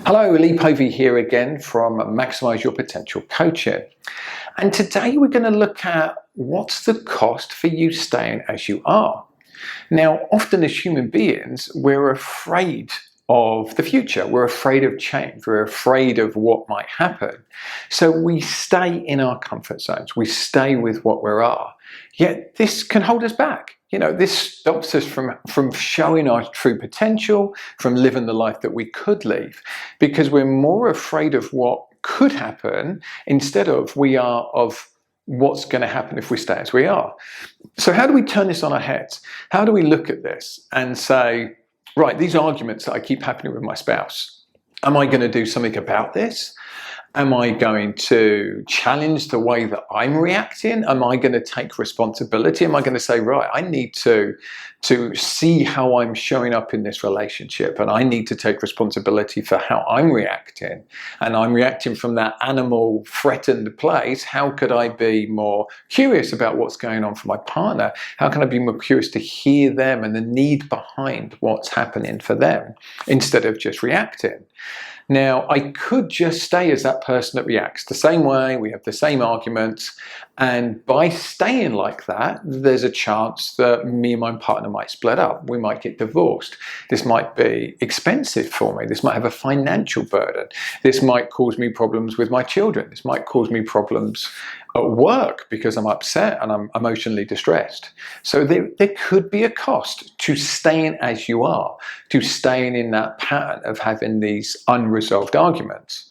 Hello, Lee Povey here again from Maximize Your Potential Coaching. And today we're going to look at what's the cost for you staying as you are. Now, often as human beings, we're afraid of the future. We're afraid of change. We're afraid of what might happen. So we stay in our comfort zones. We stay with what we are. Yet this can hold us back. This stops us from showing our true potential, from living the life that we could live, because we're more afraid of what could happen instead of we are of what's going to happen if we stay as we are. So how do we turn this on our heads? How do we look at this and say, right, these arguments that I keep happening with my spouse, am I going to do something about this? Am I going to challenge the way that I'm reacting? Am I going to take responsibility? Am I going to say, right, I need to see how I'm showing up in this relationship, and I need to take responsibility for how I'm reacting, and I'm reacting from that animal threatened place. How could I be more curious about what's going on for my partner? How can I be more curious to hear them and the need behind what's happening for them instead of just reacting? Now, I could just stay as that person that reacts the same way, we have the same arguments, and by staying like that, there's a chance that me and my partner might split up. We might get divorced. This might be expensive for me. This might have a financial burden. This might cause me problems with my children. This might cause me problems at work because I'm upset and I'm emotionally distressed. So there could be a cost to staying as you are, to staying in that pattern of having these unresolved arguments.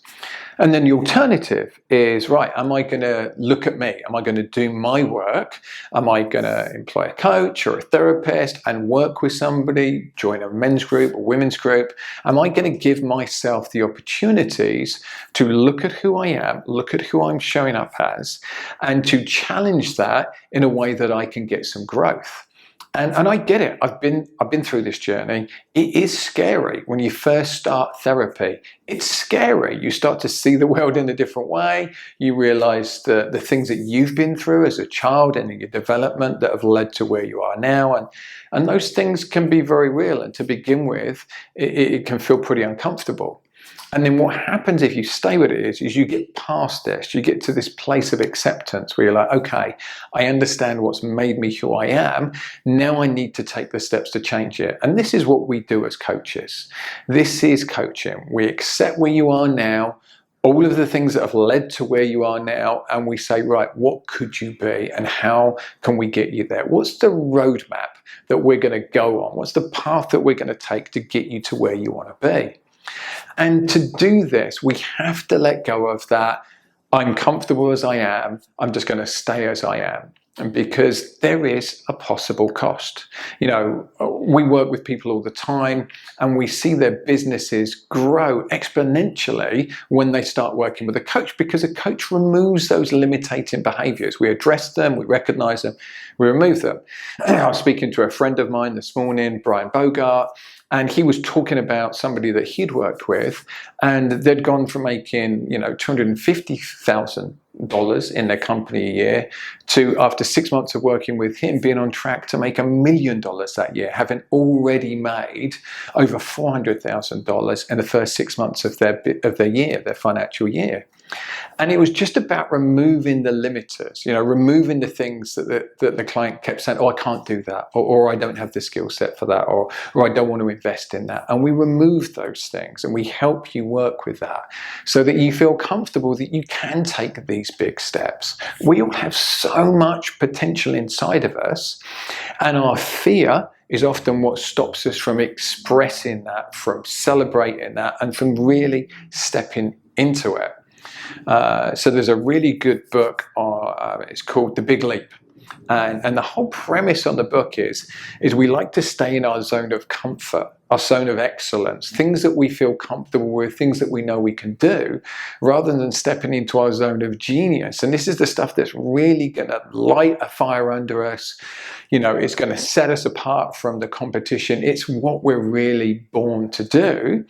And then the alternative is, right, am I going to look at me? Am I going to do my work? Am I going to employ a coach or a therapist and work with somebody, join a men's group or women's group? Am I going to give myself the opportunities to look at who I am, look at who I'm showing up as, and to challenge that in a way that I can get some growth? And I get it. I've been through this journey. It is scary when you first start therapy. It's scary. You start to see the world in a different way. You realize the things that you've been through as a child and in your development that have led to where you are now. And those things can be very real. And to begin with, it can feel pretty uncomfortable. And then what happens if you stay with it is you get past this, you get to this place of acceptance where you're like, okay, I understand what's made me who I am. Now I need to take the steps to change it. And this is what we do as coaches. This is coaching. We accept where you are now, all of the things that have led to where you are now, and we say, right, what could you be and how can we get you there? What's the roadmap that we're going to go on? What's the path that we're going to take to get you to where you want to be? And to do this, we have to let go of that, I'm comfortable as I am, I'm just going to stay as I am. And because there is a possible cost. We work with people all the time and we see their businesses grow exponentially when they start working with a coach, because a coach removes those limiting behaviors. We address them, we recognize them, we remove them. I was speaking to a friend of mine this morning, Brian Bogart, and he was talking about somebody that he'd worked with, and they'd gone from making, $250,000 in their company a year to, after 6 months of working with him, being on track to make $1 million that year, having already made over $400,000 in the first 6 months of their year, their financial year. And it was just about removing the limiters, removing the things that the client kept saying, oh, I can't do that, or I don't have the skill set for that, or I don't want to invest in that. And we remove those things and we help you work with that so that you feel comfortable that you can take these big steps. We all have so much potential inside of us, and our fear is often what stops us from expressing that, from celebrating that, and from really stepping into it. So there's a really good book, it's called The Big Leap. And the whole premise on the book is we like to stay in our zone of comfort, our zone of excellence, things that we feel comfortable with, things that we know we can do, rather than stepping into our zone of genius. And this is the stuff that's really going to light a fire under us. It's going to set us apart from the competition. It's what we're really born to do.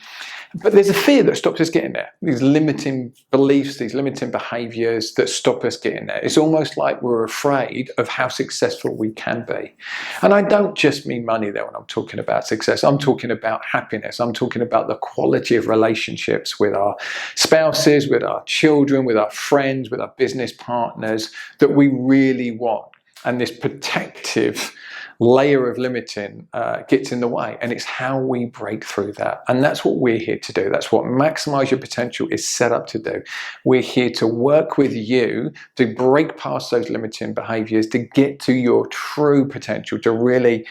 But there's a fear that stops us getting there. These limiting beliefs, these limiting behaviors that stop us getting there. It's almost like we're afraid of how successful we can be. And I don't just mean money there when I'm talking about success. I'm talking talking about happiness. I'm talking about the quality of relationships with our spouses, with our children, with our friends, with our business partners that we really want. And this protective layer of limiting gets in the way, and it's how we break through that. And that's what we're here to do. That's what Maximize Your Potential is set up to do. We're here to work with you to break past those limiting behaviors, to get to your true potential, to really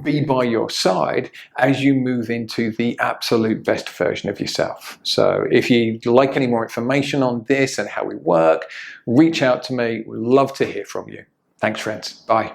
be by your side as you move into the absolute best version of yourself. So if you'd like any more information on this and how we work, reach out to me. We'd love to hear from you. Thanks, friends. Bye.